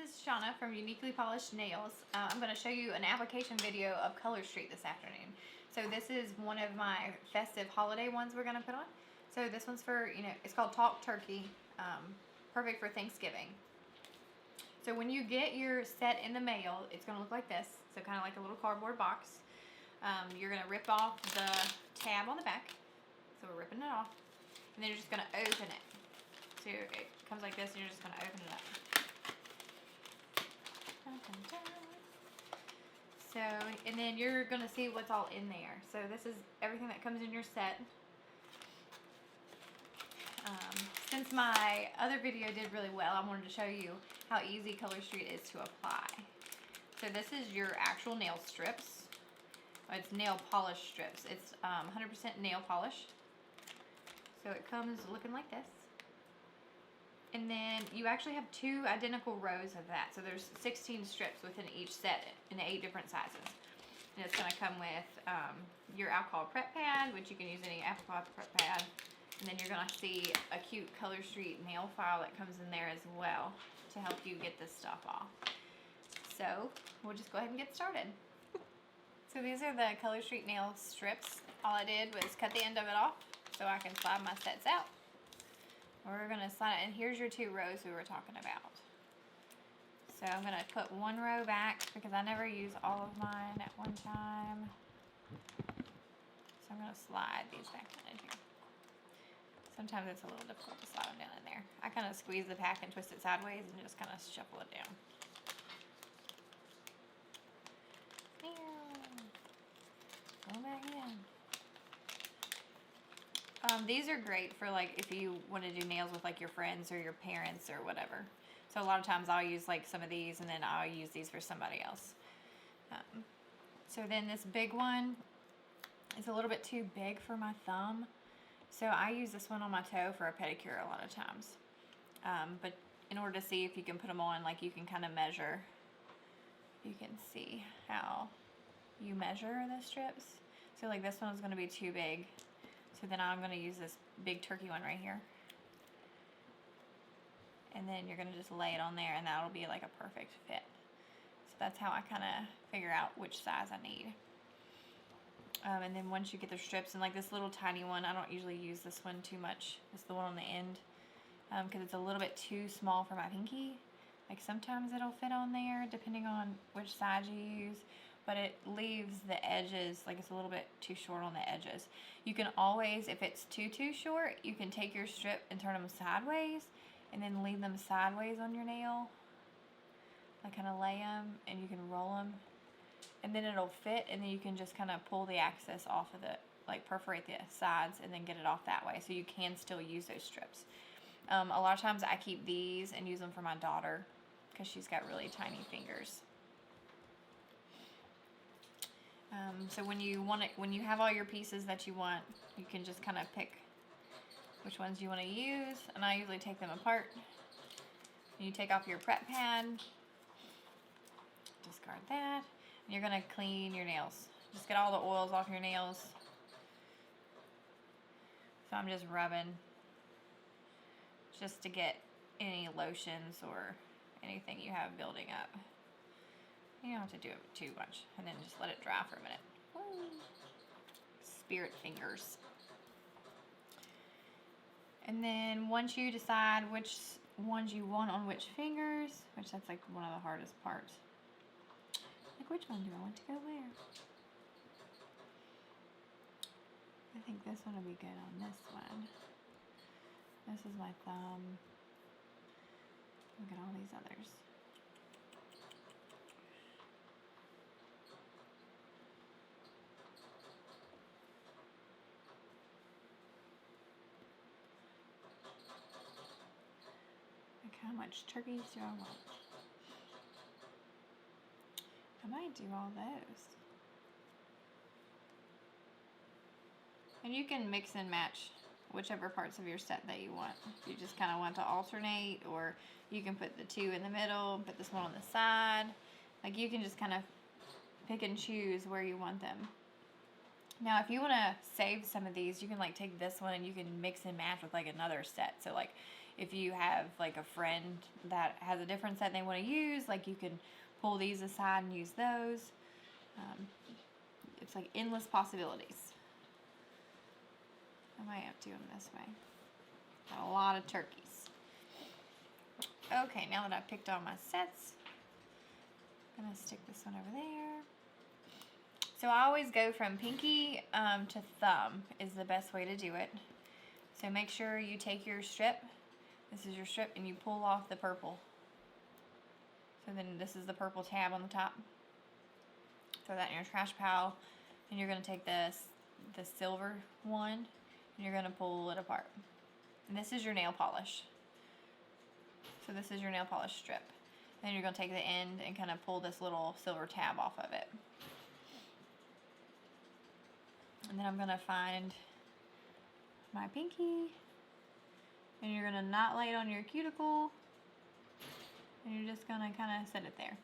is Shauna from Uniquely Polished Nails. I'm going to show you an application video of Color Street this afternoon. So this is one of my festive holiday ones we're going to put on. So this one's for, it's called Talk Turkey, perfect for Thanksgiving. So when you get your set in the mail, it's going to look like this. So kind of like a little cardboard box. You're going to rip off the tab on the back. So we're ripping it off. And then you're just going to open it. So it comes like this and you're just going to open it up. So, and then you're going to see what's all in there. So this is everything that comes in your set. Since my other video did really well, I wanted to show you how easy Color Street is to apply. So this is your actual nail strips. It's nail polish strips. It's 100% nail polish. So it comes looking like this. And then you actually have 2 identical rows of that. So there's 16 strips within each set in 8 different sizes. And it's going to come with your alcohol prep pad, which you can use any alcohol prep pad. And then you're going to see a cute Color Street nail file that comes in there as well to help you get this stuff off. So we'll just go ahead and get started. So these are the Color Street nail strips. All I did was cut the end of it off so I can slide my sets out. We're going to slide it, and here's your 2 rows we were talking about. So I'm going to put 1 row back because I never use all of mine at one time. So I'm going to slide these back in here. Sometimes it's a little difficult to slide them down in there. I kind of squeeze the pack and twist it sideways and just kind of shuffle it down. Go back in. These are great for like if you want to do nails with like your friends or your parents or whatever. So a lot of times I'll use like some of these and then I'll use these for somebody else. So then this big one is a little bit too big for my thumb. So I use this one on my toe for a pedicure a lot of times. But in order to see if you can put them on, like you can kind of measure. You can see how you measure the strips. So like this one is going to be too big. So then I'm going to use this big turkey one right here. And then you're going to just lay it on there and that'll be like a perfect fit. So that's how I kind of figure out which size I need. And then once you get the strips, and like this little tiny one, I don't usually use this one too much. It's the one on the end because it's a little bit too small for my pinky. Like sometimes it'll fit on there depending on which size you use. But it leaves the edges, like it's a little bit too short on the edges. You can always, if it's too short, you can take your strip and turn them sideways and then leave them sideways on your nail. Like kind of lay them and you can roll them and then it'll fit, and then you can just kind of pull the excess off of the, like perforate the sides and then get it off that way. So you can still use those strips. A lot of times I keep these and use them for my daughter because she's got really tiny fingers. So when you have all your pieces that you want, you can just kind of pick which ones you want to use. And I usually take them apart. And you take off your prep pad, discard that, and you're going to clean your nails. Just get all the oils off your nails. So I'm just rubbing just to get any lotions or anything you have building up. You don't have to do it too much. And then just let it dry for a minute. Woo. Spirit fingers. And then once you decide which ones you want on which fingers, which that's like one of the hardest parts. Like which one do I want to go where? I think this one will be good on this one. This is my thumb. Look at all these others. How much turkeys do I want? I might do all those. And you can mix and match whichever parts of your set that you want. If you just kind of want to alternate, or you can put the 2 in the middle, put this one on the side. Like you can just kind of pick and choose where you want them. Now, if you want to save some of these, you can like take this one and you can mix and match with like another set. So like if you have like a friend that has a different set they want to use, like you can pull these aside and use those. It's like endless possibilities. I might have to do them this way. Got a lot of turkeys. Okay, now that I've picked all my sets, I'm gonna stick this one over there. So I always go from pinky to thumb is the best way to do it. So make sure you take your strip, this is your strip, and you pull off the purple. So then this is the purple tab on the top. Throw that in your trash pile, and you're gonna take the silver one, and you're gonna pull it apart. And this is your nail polish. So this is your nail polish strip. Then you're gonna take the end and kind of pull this little silver tab off of it. And then I'm gonna find my pinky, and you're gonna not lay it on your cuticle, and you're just gonna kind of set it there.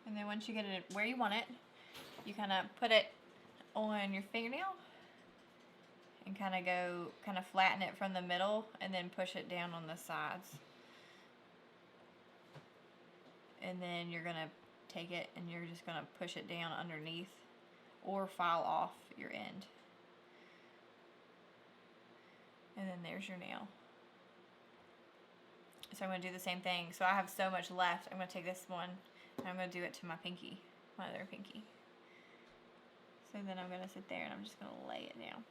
And then once you get it where you want it, you kind of put it on your fingernail and kind of flatten it from the middle and then push it down on the sides. And then you're gonna take it and you're just gonna push it down underneath or file off your end. And then there's your nail. So I'm gonna do the same thing. So I have so much left. I'm gonna take this one and I'm gonna do it to my pinky, my other pinky. So then I'm gonna sit there and I'm just gonna lay it down.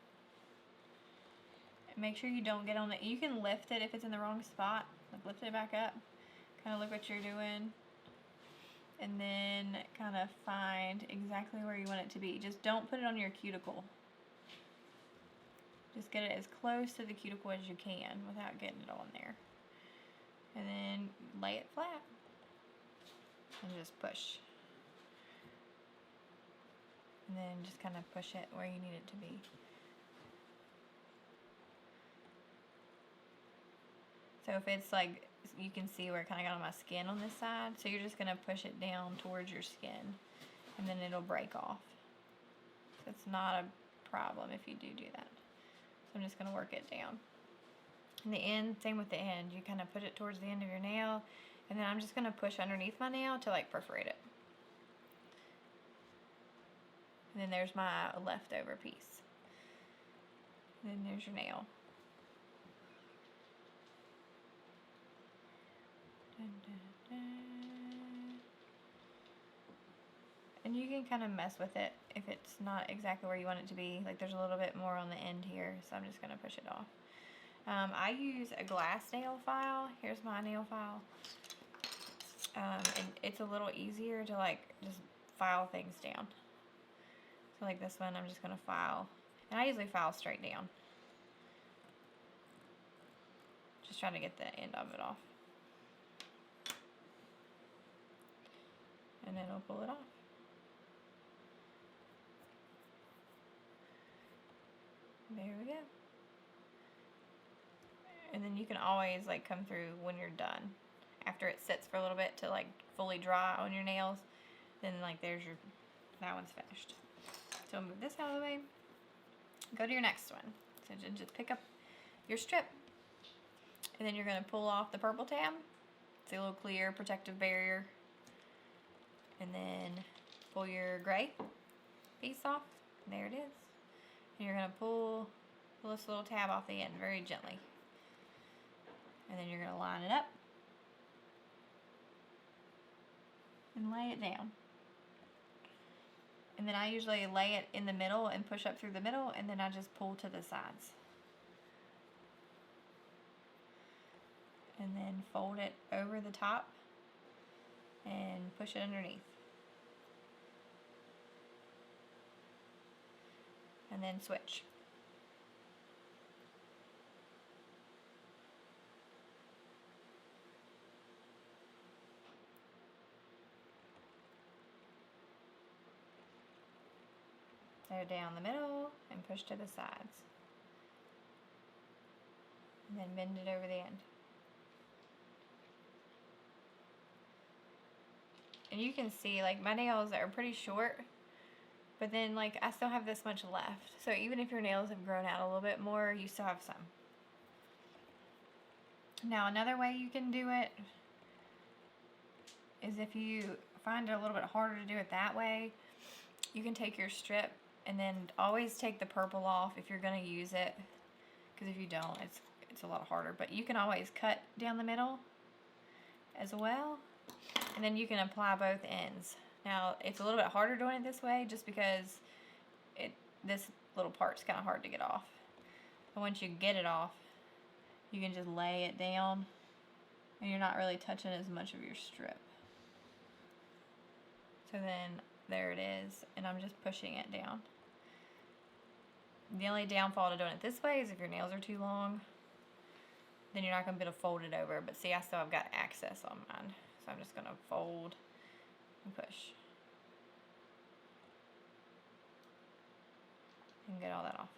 And make sure you don't get on it. You can lift it if it's in the wrong spot. Like lift it back up. Kind of look what you're doing. And then kind of find exactly where you want it to be. Just don't put it on your cuticle. Just get it as close to the cuticle as you can without getting it on there. And then lay it flat. And just push. And then just kind of push it where you need it to be. So if it's like, you can see where it kind of got on my skin on this side. So you're just going to push it down towards your skin. And then it'll break off. So it's not a problem if you do that. So I'm just going to work it down. And the end, same with the end. You kind of put it towards the end of your nail. And then I'm just going to push underneath my nail to like perforate it. And then there's my leftover piece. And then there's your nail. Dun, dun, dun. And you can kind of mess with it if it's not exactly where you want it to be. Like there's a little bit more on the end here, so I'm just going to push it off. I use a glass nail file. Here's my nail file. And it's a little easier to like just file things down. So like this one, I'm just going to file. And I usually file straight down. Just trying to get the end of it off. And then I'll pull it off. There we go. And then you can always like come through when you're done. After it sits for a little bit to like fully dry on your nails, then like there's your, that one's finished. So I'll move this out of the way. Go to your next one. So just pick up your strip. And then you're going to pull off the purple tab. It's a little clear protective barrier. And then pull your gray piece off. And there it is. And you're going to pull this little tab off the end very gently. And then you're going to line it up. And lay it down. And then I usually lay it in the middle and push up through the middle, and then I just pull to the sides. And then fold it over the top and push it underneath. And then switch. So down the middle and push to the sides. And then bend it over the end. And you can see like my nails are pretty short, but then like I still have this much left. So even if your nails have grown out a little bit more, you still have some. Now another way you can do it is if you find it a little bit harder to do it that way, you can take your strip and then always take the purple off if you're going to use it, because if you don't, it's a lot harder. But you can always cut down the middle as well, and then you can apply both ends. Now it's a little bit harder doing it this way just because this little part's kind of hard to get off. But once you get it off, you can just lay it down and you're not really touching as much of your strip. So then there it is, and I'm just pushing it down. The only downfall to doing it this way is if your nails are too long, then you're not going to be able to fold it over. But see, I still have got access on mine. So I'm just going to fold and push. And get all that off.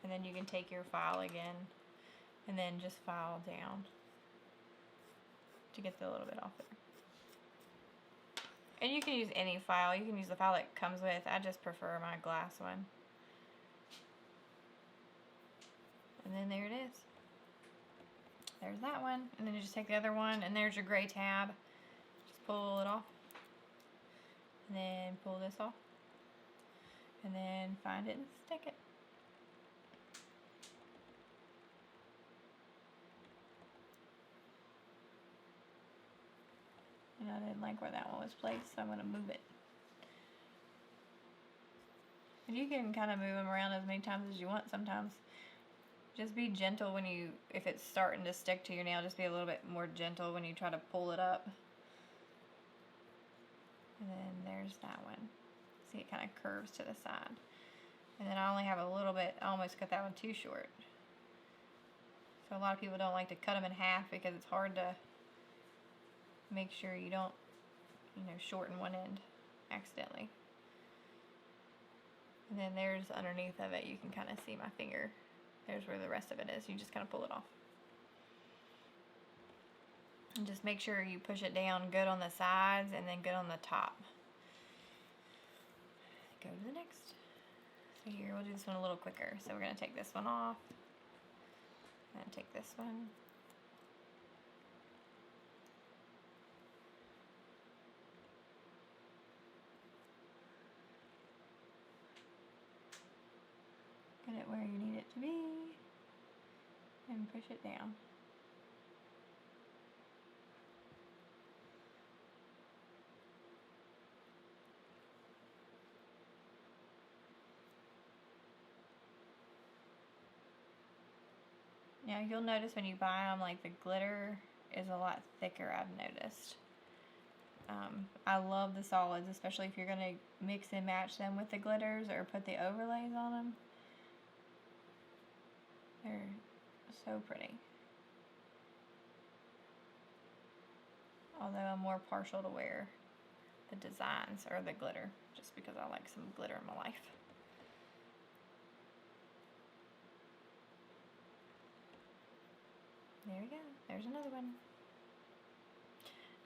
And then you can take your file again and then just file down to get the little bit off there. And you can use any file. You can use the file that comes with. I just prefer my glass one. And then there it is. There's that one. And then you just take the other one, and there's your gray tab. Just pull it off. And then pull this off. And then find it and stick it. And I didn't like where that one was placed, so I'm going to move it. And you can kind of move them around as many times as you want sometimes. Just be gentle when you, if it's starting to stick to your nail, just be a little bit more gentle when you try to pull it up. And then there's that one. See, it kind of curves to the side. And then I only have a little bit, I almost cut that one too short. So a lot of people don't like to cut them in half because it's hard to make sure you don't, shorten one end accidentally. And then there's underneath of it, you can kind of see my finger. There's where the rest of it is. You just kind of pull it off. And just make sure you push it down good on the sides and then good on the top. Go to the next. So here, we'll do this one a little quicker. So we're going to take this one off. And take this one. Get it where you need it to be, and push it down. Now you'll notice when you buy them, like the glitter is a lot thicker, I've noticed. I love the solids, especially if you're going to mix and match them with the glitters or put the overlays on them. They're so pretty. Although I'm more partial to wear the designs or the glitter, just because I like some glitter in my life. There we go. There's another one.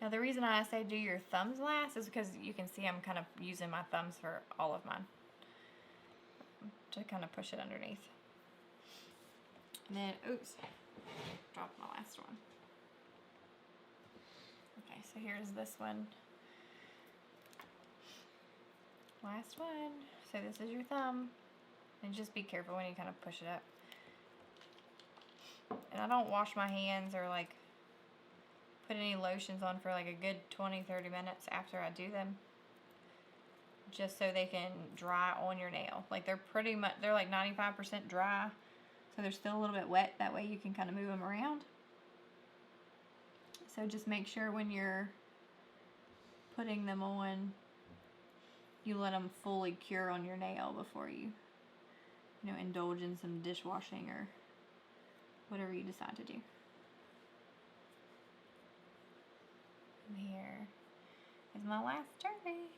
Now the reason I say do your thumbs last is because you can see I'm kind of using my thumbs for all of mine. To kind of push it underneath. And then, oops, dropped my last one. Okay, so here's this one. Last one. So this is your thumb. And just be careful when you kind of push it up. And I don't wash my hands or like put any lotions on for like a good 20-30 minutes after I do them. Just so they can dry on your nail. Like they're pretty much, they're like 95% dry. So they're still a little bit wet. That way you can kind of move them around. So just make sure when you're putting them on, you let them fully cure on your nail before you, indulge in some dishwashing or whatever you decide to do. And here is my last trophy.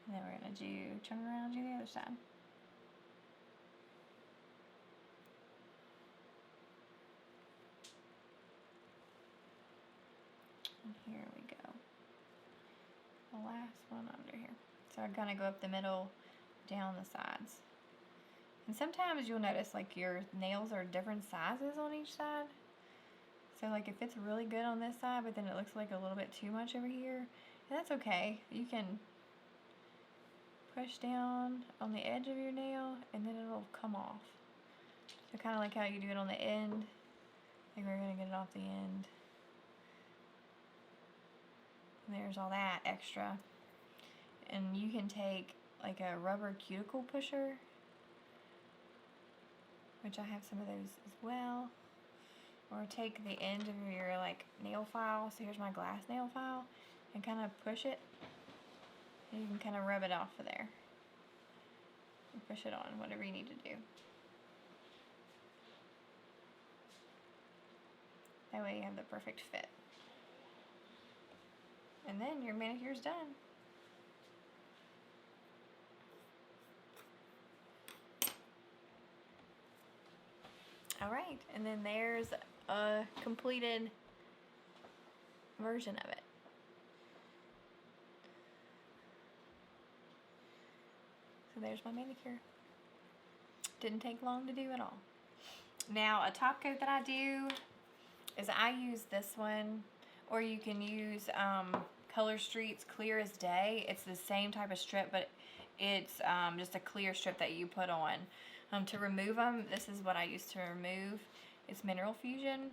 And then we're going to turn around and do the other side. the last one under here. So I'm gonna go up the middle, down the sides. And sometimes you'll notice like your nails are different sizes on each side. So like if it's really good on this side, but then it looks like a little bit too much over here, that's okay. You can push down on the edge of your nail and then it'll come off. So kind of like how you do it on the end. I think we're gonna get it off the end. And there's all that extra. And you can take like a rubber cuticle pusher, which I have some of those as well. Or take the end of your like nail file, so here's my glass nail file, and kind of push it. And you can kind of rub it off of there. And push it on, whatever you need to do. That way you have the perfect fit. And then your manicure's done. Alright, and then there's a completed version of it. So there's my manicure. Didn't take long to do at all. Now, a top coat that I do is I use this one, or you can use Color Street's Clear as Day. It's the same type of strip, but it's just a clear strip that you put on. To remove them, this is what I use to remove. It's Mineral Fusion.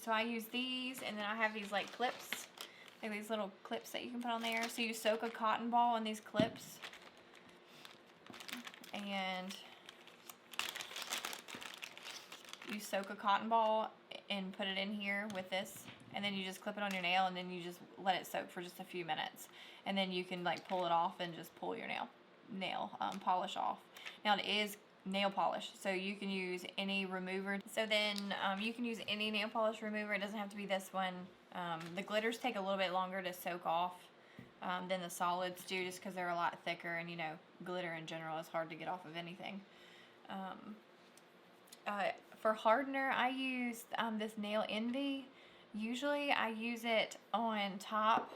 So I use these, and then I have these like clips, like these little clips that you can put on there. So you soak a cotton ball in these clips, and you soak a cotton ball and put it in here with this, and then you just clip it on your nail, and then you just let it soak for just a few minutes, and then you can like pull it off and just pull your nail polish off. Now it is nail polish, so you can use any remover. So then you can use any nail polish remover. It doesn't have to be this one. The glitters take a little bit longer to soak off than the solids do, just because they're a lot thicker, and you know, glitter in general is hard to get off of anything. For hardener, I use this Nail Envy. Usually I use it on top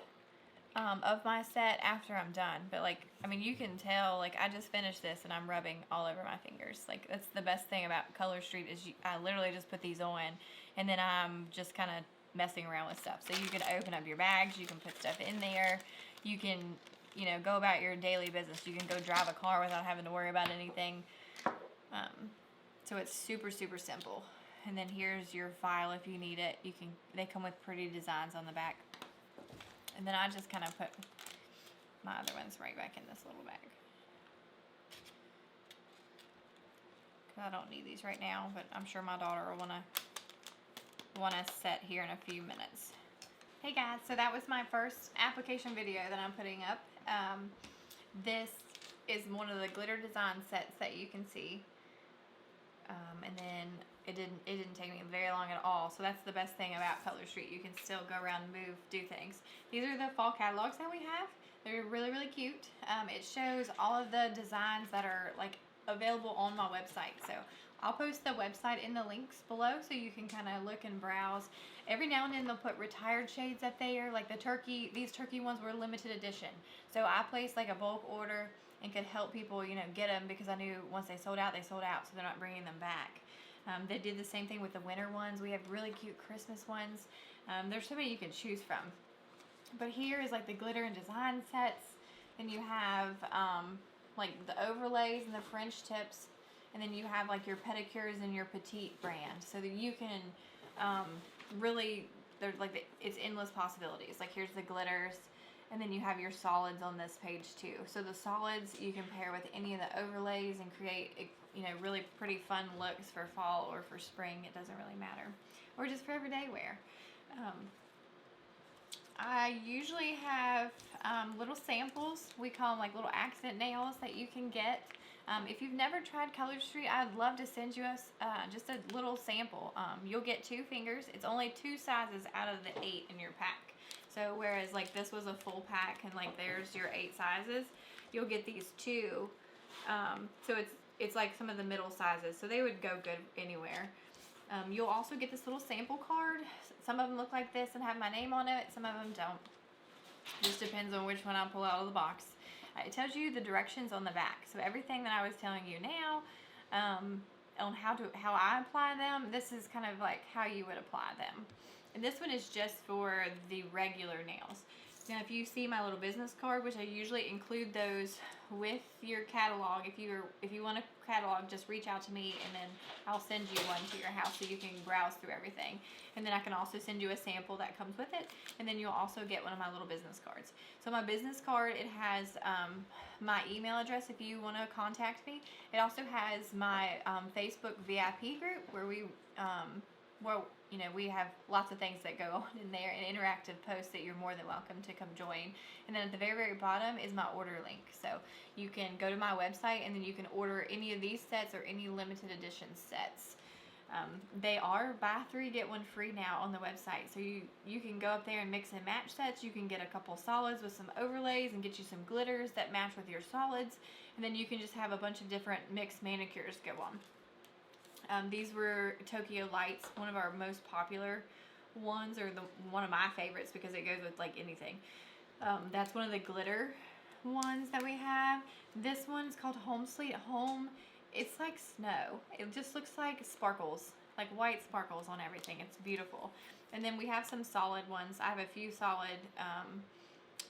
of my set after I'm done, but like, I mean, you can tell, like, I just finished this and I'm rubbing all over my fingers. Like, that's the best thing about Color Street is I literally just put these on, and then I'm just kind of messing around with stuff. So you can open up your bags, you can put stuff in there, you can, you know, go about your daily business. You can go drive a car without having to worry about anything. So it's super, super simple. And then here's your file if you need it. They come with pretty designs on the back. And then I just kind of put my other ones right back in this little bag. Because I don't need these right now, but I'm sure my daughter will want to set here in a few minutes. Hey guys, so that was my first application video that I'm putting up. This is one of the glitter design sets that you can see. And then it didn't take me very long at all. So that's the best thing about Color Street. You can still go around and move, do things. These are the fall catalogs that we have. They're really, really cute. It shows all of the designs that are like available on my website. So I'll post the website in the links below so you can kind of look and browse. Every now and then they'll put retired shades up there. Like these turkey ones were limited edition. So I placed like a bulk order and could help people, you know, get them, because I knew once they sold out, so they're not bringing them back. They did the same thing with the winter ones. We have really cute Christmas ones. There's so many you can choose from. But here is like the glitter and design sets. Then you have like the overlays and the French tips. And then you have like your pedicures and your petite brand. So that you can really, there's like, it's endless possibilities. Like here's the glitters. And then you have your solids on this page too. So the solids you can pair with any of the overlays and create, you know, really pretty fun looks for fall or for spring. It doesn't really matter. Or just for everyday wear. I usually have little samples. We call them like little accent nails that you can get. If you've never tried Color Street, I'd love to send you just a little sample. You'll get 2 fingers. It's only 2 sizes out of the 8 in your pack. So whereas like this was a full pack and like there's your 8 sizes, you'll get these 2. So it's like some of the middle sizes. So they would go good anywhere. You'll also get this little sample card. Some of them look like this and have my name on it. Some of them don't. Just depends on which one I pull out of the box. It tells you the directions on the back. So everything that I was telling you now on how I apply them, this is kind of like how you would apply them. And this one is just for the regular nails. Now, if you see my little business card, which I usually include those with your catalog, if you want a catalog, just reach out to me and then I'll send you one to your house so you can browse through everything. And then I can also send you a sample that comes with it, and then you'll also get one of my little business cards. So my business card, it has my email address if you want to contact me. It also has my Facebook VIP group where we we have lots of things that go on in there and interactive posts that you're more than welcome to come join. And then at the very, very bottom is my order link. So you can go to my website and then you can order any of these sets or any limited edition sets. They are buy 3 get 1 free now on the website. So you can go up there and mix and match sets. You can get a couple solids with some overlays and get you some glitters that match with your solids. And then you can just have a bunch of different mixed manicures go on. These were Tokyo Lights, one of our most popular ones, or one of my favorites because it goes with like anything. That's one of the glitter ones that we have. This one's called Home Sweet Home. It's like snow. It just looks like sparkles, like white sparkles on everything. It's beautiful. And then we have some solid ones. I have a few solid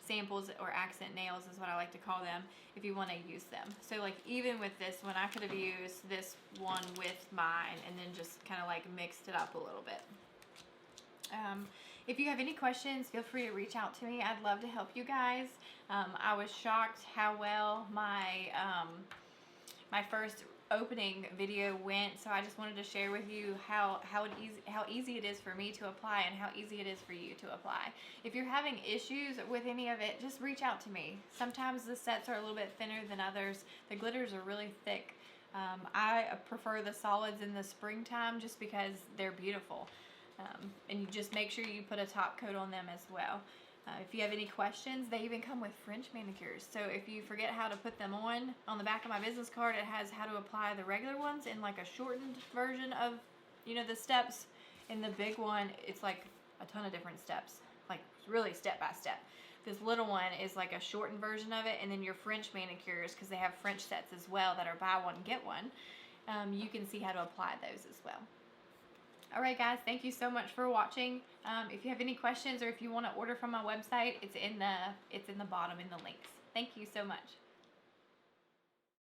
samples, or accent nails is what I like to call them, if you want to use them. So like even with this one, I could have used this one with mine and then just kind of like mixed it up a little bit. If you have any questions, feel free to reach out to me. I'd love to help you guys. I was shocked how well my my first opening video went, so I just wanted to share with you how easy it is for me to apply and how easy it is for you to apply. If you're having issues with any of it, just reach out to me. Sometimes the sets are a little bit thinner than others. The glitters are really thick. I prefer the solids in the springtime just because they're beautiful. And you just make sure you put a top coat on them as well. If you have any questions, they even come with French manicures. So if you forget how to put them on the back of my business card, it has how to apply the regular ones in like a shortened version of, the steps. In the big one, it's like a ton of different steps, like really step by step. This little one is like a shortened version of it, and then your French manicures, because they have French sets as well that are buy one, get one, you can see how to apply those as well. Alright guys, thank you so much for watching. If you have any questions or if you want to order from my website, it's in the bottom in the links. Thank you so much.